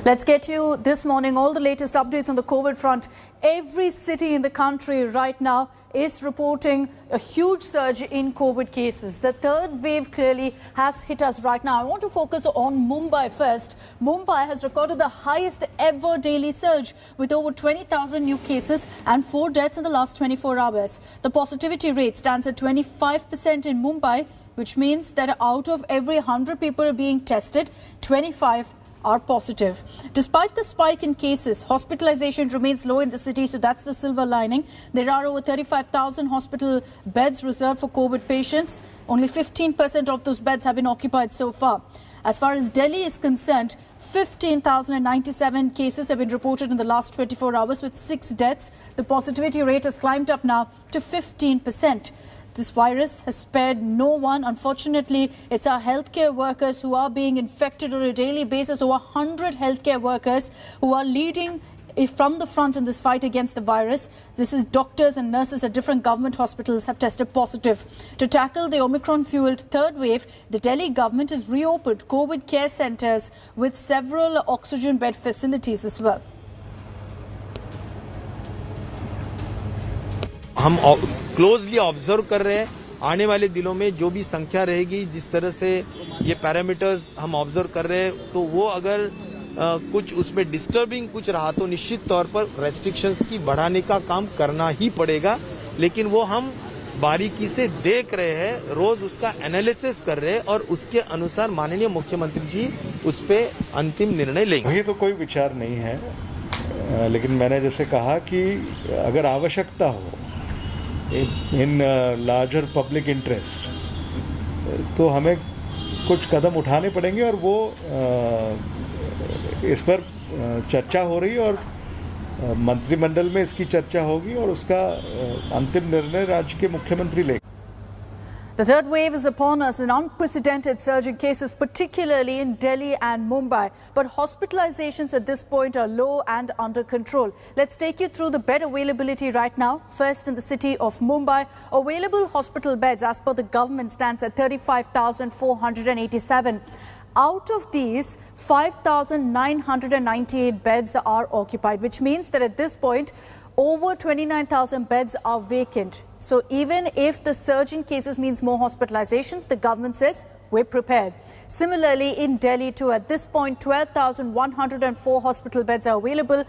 Let's get you this morning all the latest updates on the COVID front. Every city in the country right now is reporting a huge surge in COVID cases. The third wave clearly has hit us right now. I want to focus on Mumbai first. Mumbai has recorded the highest ever daily surge with over 20,000 new cases and 4 deaths in the last 24 hours. The positivity rate stands at 25% in Mumbai, which means that out of every 100 people being tested, 25 are positive. Despite the spike in cases, hospitalization remains low in the city, so that's the silver lining. There are over 35,000 hospital beds reserved for COVID patients. Only 15% of those beds have been occupied so far. As far as Delhi is concerned, 15,097 cases have been reported in the last 24 hours with 6 deaths. The positivity rate has climbed up now to 15%. This virus has spared no one. Unfortunately, it's our healthcare workers who are being infected on a daily basis. Over 100 healthcare workers who are leading from the front in this fight against the virus. This is doctors and nurses at different government hospitals have tested positive. To tackle the Omicron-fueled third wave, the Delhi government has reopened COVID care centres with several oxygen bed facilities as well. हम closely observe कर रहे हैं आने वाले दिनों में जो भी संख्या रहेगी, जिस तरह से ये पैरामीटर्स हम ऑब्जर्व कर रहे हैं, तो वो अगर कुछ उसमें डिस्टर्बिंग कुछ रहा तो निश्चित तौर पर रेस्ट्रिक्शंस की बढ़ाने का काम करना ही पड़ेगा। लेकिन वो हम बारीकी से देख रहे हैं, रोज उसका एनालिसिस कर रहे हैं और उसके अनुसार माननीय मुख्यमंत्री जी उस पर अंतिम निर्णय लेंगे। ये तो कोई विचार नहीं है, लेकिन मैंने जैसे कहा कि अगर आवश्यकता हो इन लार्जर पब्लिक इंटरेस्ट तो हमें कुछ कदम उठाने पड़ेंगे और वो इस पर चर्चा हो रही है और मंत्रिमंडल में इसकी चर्चा होगी और उसका अंतिम निर्णय राज्य के मुख्यमंत्री लेंगे। The third wave is upon us, an unprecedented surge in cases, particularly in Delhi and Mumbai. But hospitalizations at this point are low and under control. Let's take you through the bed availability right now. First, in the city of Mumbai, available hospital beds as per the government stands at 35,487. Out of these, 5,998 beds are occupied, which means that at this point, over 29,000 beds are vacant. So even if the surge in cases means more hospitalizations, the government says we're prepared. Similarly, in Delhi too, at this point, 12,104 hospital beds are available.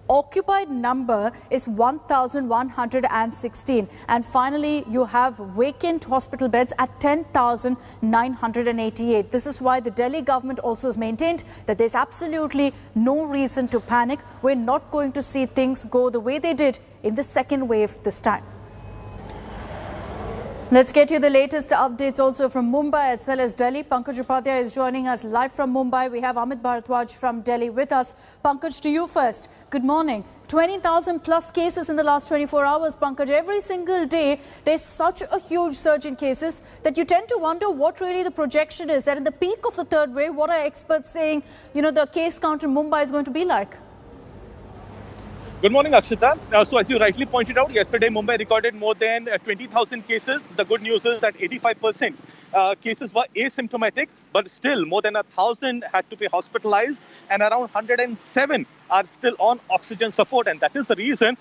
Occupied number is 1,116. And finally, you have vacant hospital beds at 10,988. This is why the Delhi government also has maintained that there's absolutely no reason to panic. We're not going to see things go the way they did in the second wave this time. Let's get you the latest updates also from Mumbai as well as Delhi. Pankaj Upadhyay is joining us live from Mumbai. We have Amit Bharadwaj from Delhi with us. Pankaj, to you first. Good morning. 20,000 plus cases in the last 24 hours, Pankaj. Every single day, there's such a huge surge in cases that you tend to wonder what really the projection is. That in the peak of the third wave, what are experts saying, the case count in Mumbai is going to be like? Good morning, Akshita. So as you rightly pointed out, yesterday Mumbai recorded more than 20,000 cases. The good news is that 85% cases were asymptomatic, but still more than 1,000 had to be hospitalized and around 107 are still on oxygen support. And that is the reason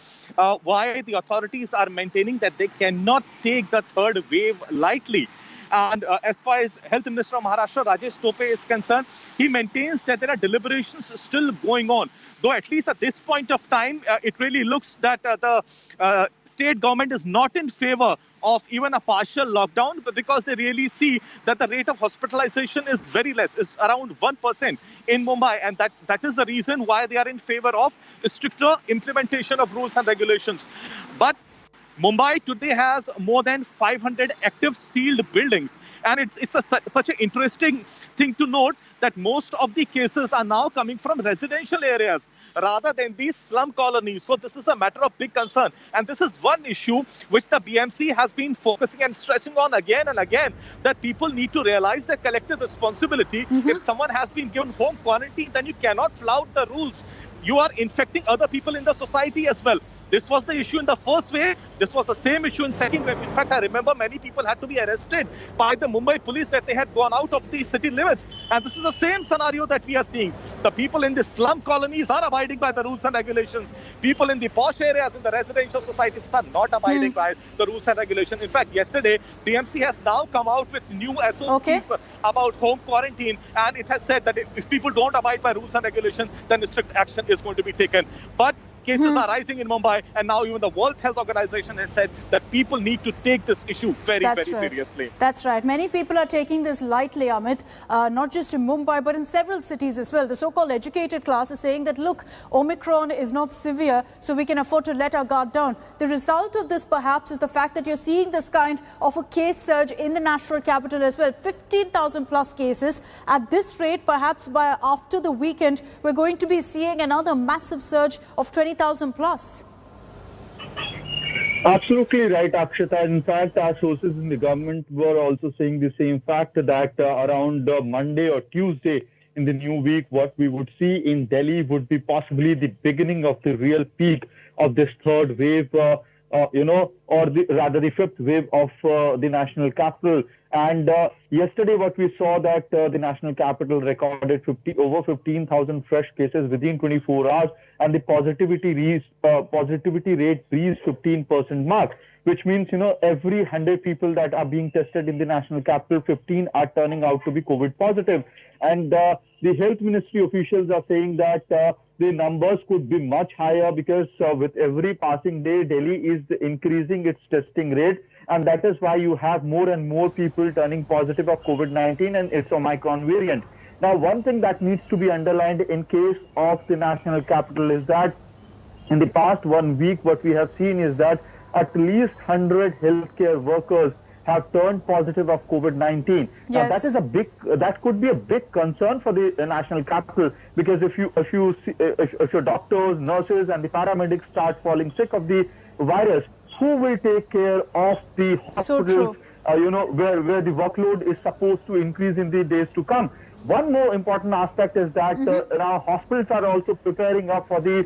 why the authorities are maintaining that they cannot take the third wave lightly. And as far as Health Minister of Maharashtra, Rajesh Tope, is concerned, he maintains that there are deliberations still going on. Though at least at this point of time, it really looks that the state government is not in favor of even a partial lockdown, because they really see that the rate of hospitalization is very less, is around 1% in Mumbai. And that is the reason why they are in favor of stricter implementation of rules and regulations. But Mumbai today has more than 500 active sealed buildings, and it's such an interesting thing to note that most of the cases are now coming from residential areas rather than these slum colonies. So this is a matter of big concern, and this is one issue which the BMC has been focusing and stressing on again and again, that people need to realize their collective responsibility. If someone has been given home quarantine, then you cannot flout the rules. You are infecting other people in the society as well. This was the issue in the first wave. This was the same issue in second wave. In fact, I remember many people had to be arrested by the Mumbai police that they had gone out of the city limits. And this is the same scenario that we are seeing. The people in the slum colonies are abiding by the rules and regulations. People in the posh areas, in the residential societies, are not abiding by the rules and regulations. In fact, yesterday, TMC has now come out with new SOPs about home quarantine. And it has said that if people don't abide by rules and regulations, then strict action is going to be taken. But cases are rising in Mumbai, and now even the World Health Organization has said that people need to take this issue very seriously. That's right. Many people are taking this lightly, Amit, not just in Mumbai, but in several cities as well. The so-called educated class is saying that, look, Omicron is not severe, so we can afford to let our guard down. The result of this, perhaps, is the fact that you're seeing this kind of a case surge in the national capital as well. 15,000 plus cases. At this rate, perhaps by after the weekend, we're going to be seeing another massive surge of 20,000 plus. Absolutely right, Akshita. In fact, our sources in the government were also saying the same fact that around Monday or Tuesday in the new week, what we would see in Delhi would be possibly the beginning of the real peak of this third wave, or the fifth wave of the national capital. And yesterday, what we saw that the national capital recorded over 15,000 fresh cases within 24 hours, and the positivity rate reached 15% mark, which means, every 100 people that are being tested in the national capital, 15 are turning out to be COVID positive. And the health ministry officials are saying that the numbers could be much higher because with every passing day, Delhi is increasing its testing rate. And that is why you have more and more people turning positive of COVID-19 and its Omicron variant. Now, one thing that needs to be underlined in case of the national capital is that in the past 1 week, what we have seen is that at least 100 healthcare workers have turned positive of COVID-19. Now, that could be a big concern for the national capital, because if your doctors, nurses, and the paramedics start falling sick of the virus, who will take care of the hospitals, where the workload is supposed to increase in the days to come? One more important aspect is that now hospitals are also preparing up for the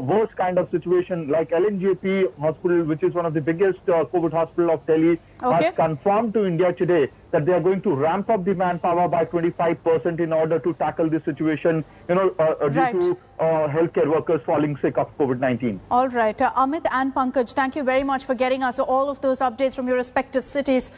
worst kind of situation, like LNJP Hospital, which is one of the biggest COVID hospital of Delhi, has confirmed to India today that they are going to ramp up the manpower by 25% in order to tackle this situation, due to healthcare workers falling sick of COVID-19. All right. Amit and Pankaj, thank you very much for getting us all of those updates from your respective cities.